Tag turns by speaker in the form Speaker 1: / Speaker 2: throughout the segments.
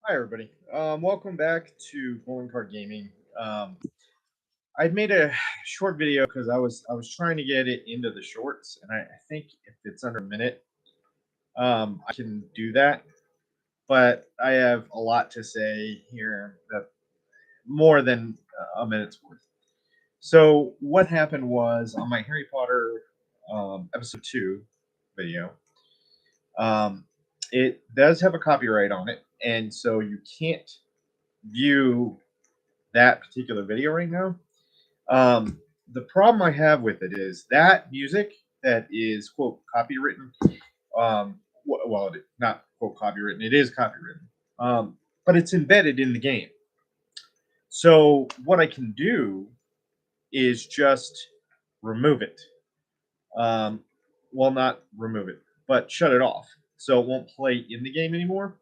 Speaker 1: Hi, everybody. Welcome back to Bowling Card Gaming. I'd made a short video because I was trying to get it into the shorts, and I think if it's under a minute, I can do that. But I have a lot to say here that more than a minute's worth. So what happened was on my Harry Potter episode 2 video, um, it does have a copyright on it, and so you can't view that particular video right now. The problem I have with it is that music that is quote copywritten. Well, not quote copywritten. It is copywritten, but it's embedded in the game. So what I can do is just remove it. Um, well, not remove it, but shut it off so it won't play in the game anymore.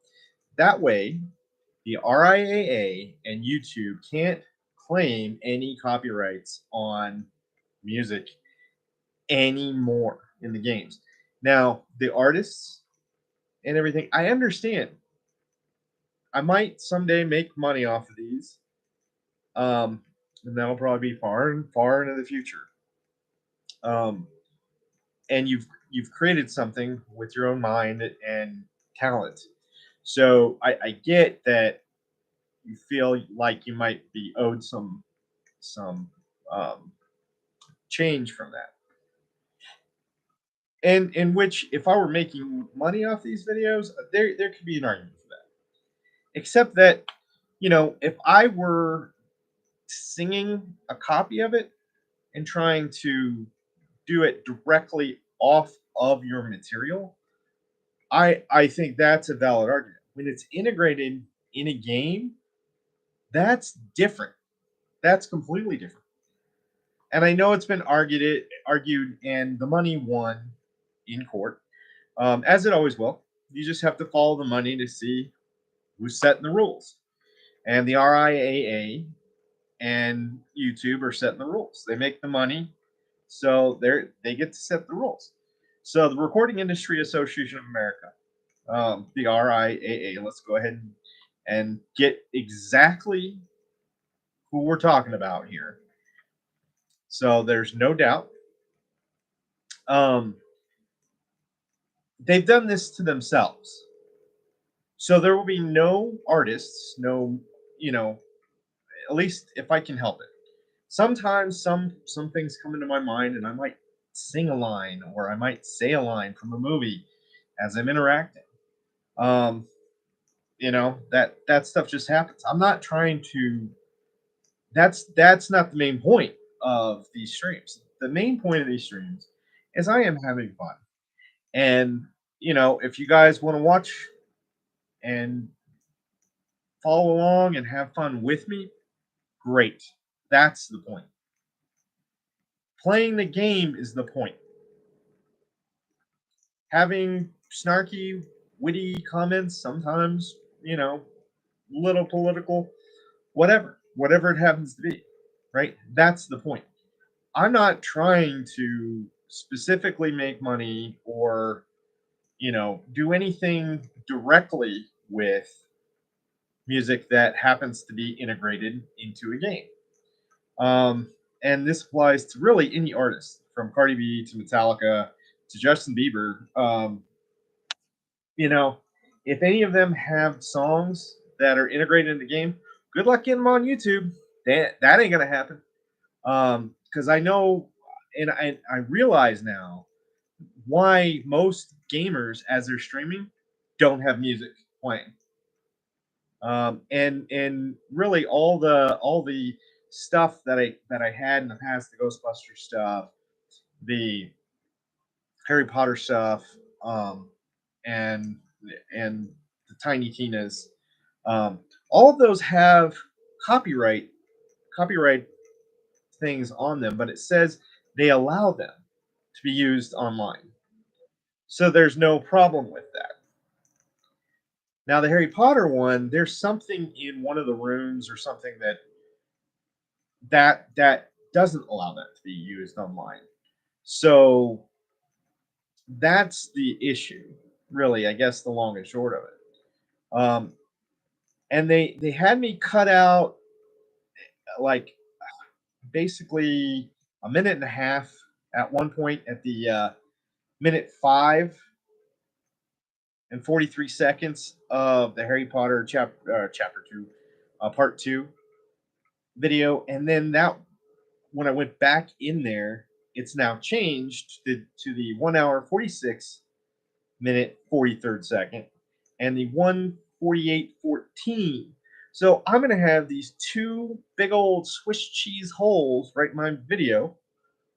Speaker 1: That way, the RIAA and YouTube can't claim any copyrights on music anymore in the games. Now, the artists and everything, I understand. I might someday make money off of these, and that'll probably be far and far into the future. Um, and you've created something with your own mind and talent. So I get that you feel like you might be owed some um, change from that. And in which, if I were making money off these videos, there could be an argument for that. Except that, if I were singing a copy of it and trying to do it directly off of your material, I think that's a valid argument. When it's integrated in a game, that's different. That's completely different. And I know it's been argued, and the money won in court, as it always will. You just have to follow the money to see who's setting the rules. And the RIAA and YouTube are setting the rules. They make the money, so they get to set the rules. So the Recording Industry Association of America, the RIAA. Let's go ahead and get exactly who we're talking about here. So there's no doubt. Um, they've done this to themselves. So there will be no artists, no, you know, at least if I can help it. Sometimes some things come into my mind and I might sing a line or I might say a line from a movie as I'm interacting. Um, that stuff just happens. I'm not trying to that's not the main point of these streams. The main point of these streams is I am having fun. And if you guys want to watch and follow along and have fun with me, great. That's the point. Playing the game is the point. Having snarky, witty comments, sometimes, little political, whatever it happens to be, right? That's the point. I'm not trying to specifically make money or, do anything directly with music that happens to be integrated into a game. Um, and this applies to really any artist, from Cardi B to Metallica to Justin Bieber. You know, if any of them have songs that are integrated in the game, good luck getting them on YouTube. That ain't gonna happen. Because I know, and I realize now why most gamers, as they're streaming, don't have music playing. And really all the stuff that I had in the past, the Ghostbuster stuff, the Harry Potter stuff, and and the Tiny Tinas, all of those have copyright copyright things on them, but it says they allow them to be used online. So there's no problem with that. Now the Harry Potter one, there's something in one of the rooms or something that doesn't allow that to be used online. So that's the issue, really. I guess the long and short of it. and they had me cut out like basically a minute and a half at one point at the minute 5 and 43 seconds of the Harry Potter chapter two, part two video, and then that when I went back in there, it's now changed to the 1 hour 46 minute 43rd second and the 1:48:14. So I'm gonna have these two big old Swiss cheese holes right in my video.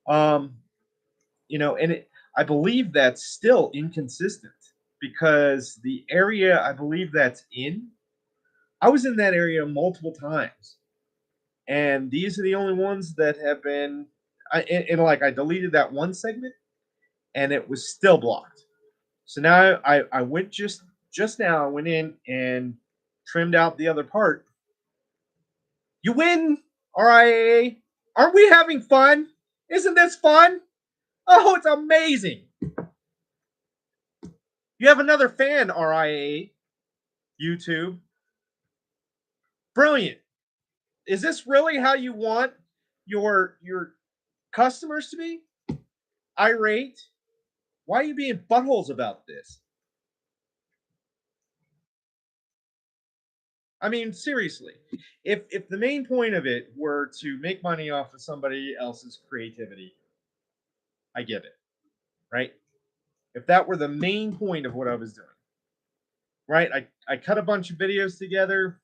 Speaker 1: Um, and I believe that's still inconsistent because the area I believe that's in, I was in that area multiple times, and these are the only ones that have been. Like I deleted that one segment, and it was still blocked. So now I went just now. I went in and trimmed out the other part. You win, RIAA. Aren't we having fun? Isn't this fun? Oh, it's amazing. You have another fan, RIAA, YouTube. Brilliant. Is this really how you want your customers to be? Irate? Why are you being buttholes about this? I mean, seriously, if the main point of it were to make money off of somebody else's creativity, I get it, right? If that were the main point of what I was doing, right? I cut a bunch of videos together,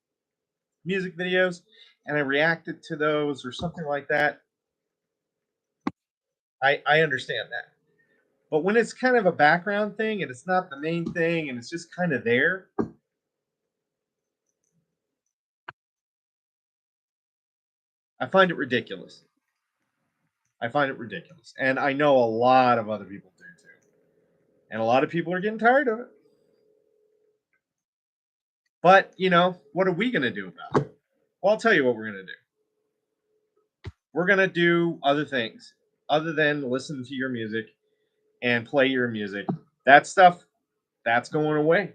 Speaker 1: music videos, and I reacted to those or something like that. I understand that. But when it's kind of a background thing and it's not the main thing and it's just kind of there, I find it ridiculous. I find it ridiculous. And I know a lot of other people do too. And a lot of people are getting tired of it. But, what are we going to do about it? Well, I'll tell you what we're going to do. We're going to do other things other than listen to your music and play your music. That stuff, that's going away.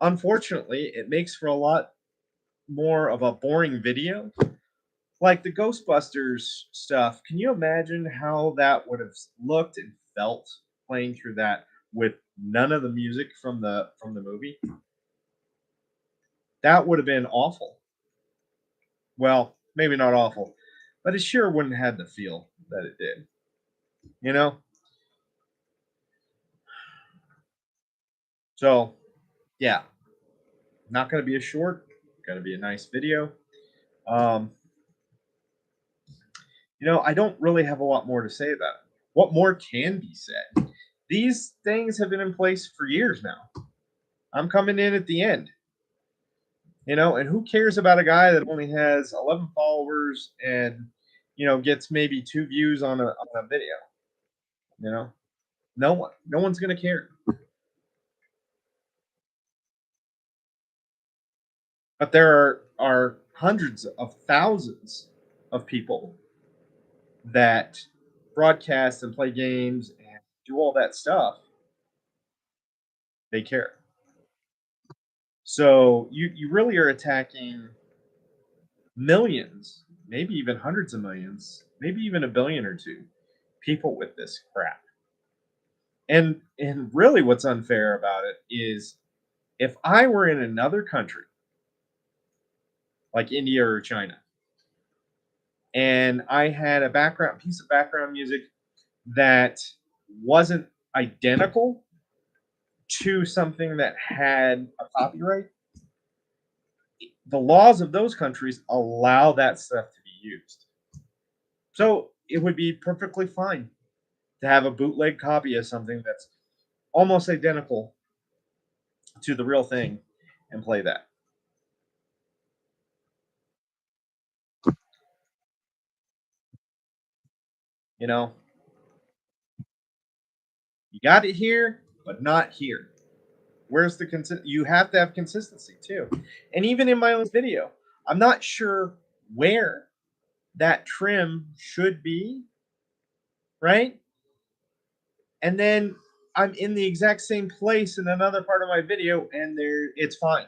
Speaker 1: Unfortunately, it makes for a lot more of a boring video. Like the Ghostbusters stuff, can you imagine how that would have looked and felt playing through that with none of the music from the movie? That would have been awful. Well, maybe not awful, but it sure wouldn't have had the feel that it did. You know? So, yeah, not going to be a short, going to be a nice video. Um, I don't really have a lot more to say about it. What more can be said? These things have been in place for years now. I'm coming in at the end, and who cares about a guy that only has 11 followers and, gets maybe 2 views on a video, you know? No one's going to care. But there are hundreds of thousands of people that broadcast and play games and do all that stuff. They care. So you really are attacking millions, maybe even hundreds of millions, maybe even a billion or two people with this crap. And really what's unfair about it is if I were in another country like India or China and I had a background piece of background music that wasn't identical to something that had a copyright, the laws of those countries allow that stuff to be used. So it would be perfectly fine to have a bootleg copy of something that's almost identical to the real thing and play that. You know, you got it here, but not here. Where's the you have to have consistency too. And even in my own video, I'm not sure where that trim should be, right? And then I'm in the exact same place in another part of my video and there it's fine.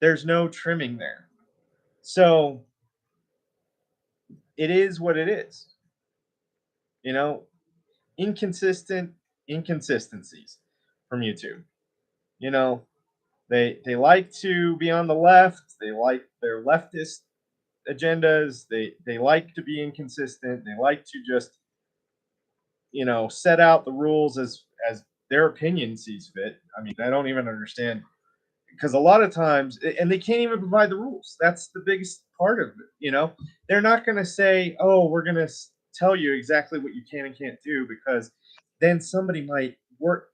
Speaker 1: There's no trimming there. So it is what it is. You know, inconsistent inconsistencies from YouTube. You know, they like to be on the left. They like their leftist agendas. They like to be inconsistent. They like to just, set out the rules as their opinion sees fit. I mean, I don't even understand, because a lot of times, and they can't even provide the rules. That's the biggest part of it. They're not going to say, "Oh, we're going to tell you exactly what you can and can't do," because then somebody might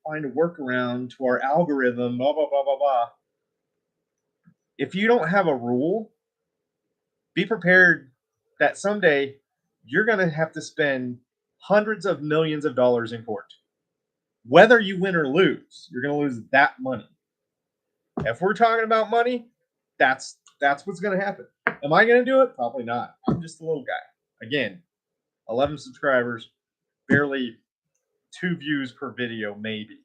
Speaker 1: find a workaround to our algorithm, blah blah blah blah blah. If you don't have a rule, be prepared that someday you're going to have to spend hundreds of millions of dollars in court. Whether you win or lose, you're going to lose that money. If we're talking about money, that's what's going to happen. Am I going to do it? Probably not. I'm just a little guy. Again, 11 subscribers, barely 2 views per video, maybe.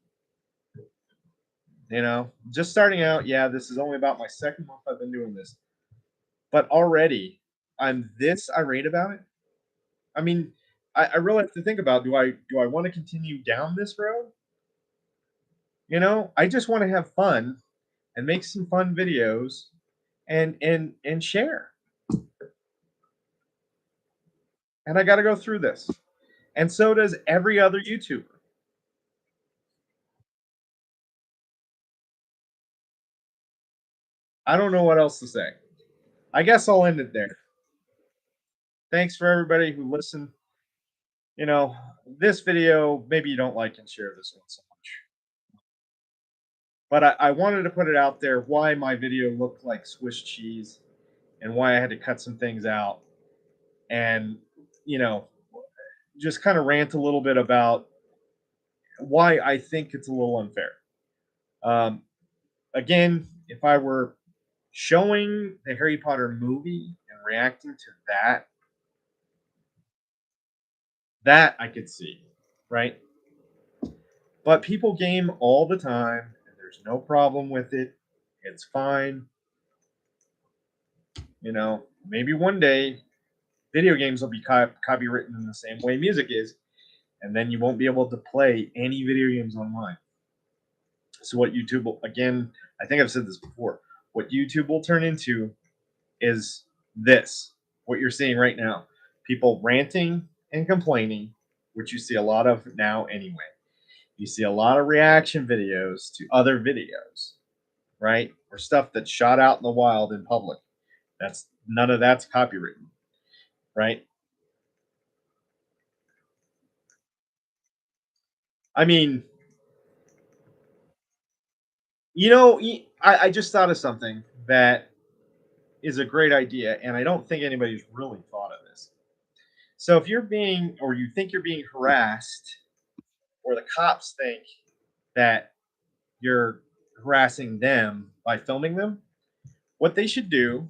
Speaker 1: Just starting out. Yeah, this is only about my second month I've been doing this, but already I'm this irate about it. I mean, I really have to think about, do I want to continue down this road? I just want to have fun and make some fun videos and share. And I got to go through this. And so does every other YouTuber. I don't know what else to say. I guess I'll end it there. Thanks for everybody who listened. This video, maybe you don't like and share this one so much. But I wanted to put it out there why my video looked like Swiss cheese and why I had to cut some things out. And, you know, just kind of rant a little bit about why I think it's a little unfair. Um, Again, if I were showing the Harry Potter movie and reacting to that I could see, right? But people game all the time, and there's no problem with it. It's fine. Maybe one day video games will be copywritten in the same way music is, and then you won't be able to play any video games online. So what YouTube will, again, I think I've said this before, what YouTube will turn into is this, what you're seeing right now. People ranting and complaining, which you see a lot of now anyway. You see a lot of reaction videos to other videos, right? Or stuff that's shot out in the wild in public. That's none of that's copywritten, right? I mean, I just thought of something that is a great idea, and I don't think anybody's really thought of this. So if you're being, or you think you're being harassed, or the cops think that you're harassing them by filming them, what they should do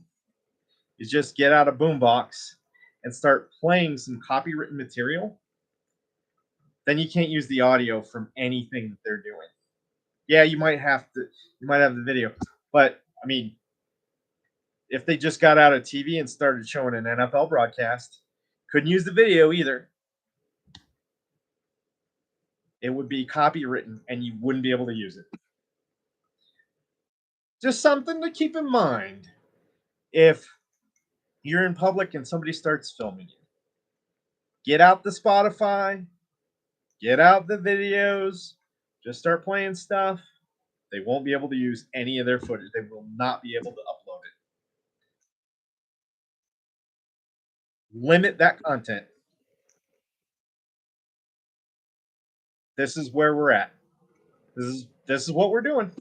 Speaker 1: is just get out a boombox and start playing some copywritten material. Then you can't use the audio from anything that they're doing. Yeah, you might have the video, but I mean, if they just got out of TV and started showing an NFL broadcast, couldn't use the video either. It would be copywritten and you wouldn't be able to use it. Just something to keep in mind if you're in public and somebody starts filming you. Get out the Spotify, get out the videos, just start playing stuff. They won't be able to use any of their footage. They will not be able to upload it. Limit that content. This is where we're at. This is what we're doing.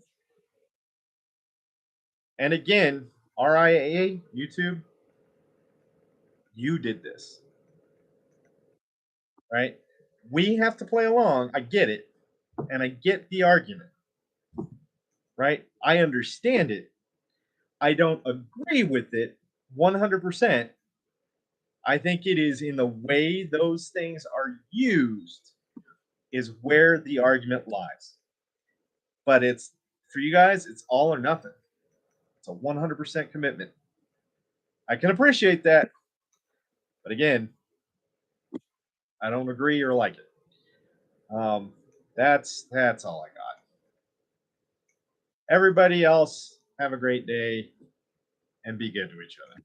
Speaker 1: And again, RIAA, YouTube, you did this. Right? We have to play along. I get it. And I get the argument. Right? I understand it. I don't agree with it 100%. I think it is in the way those things are used is where the argument lies. But it's for you guys, it's all or nothing. It's a 100% commitment. I can appreciate that, but again, I don't agree or like it. That's all I got. Everybody else, have a great day and be good to each other.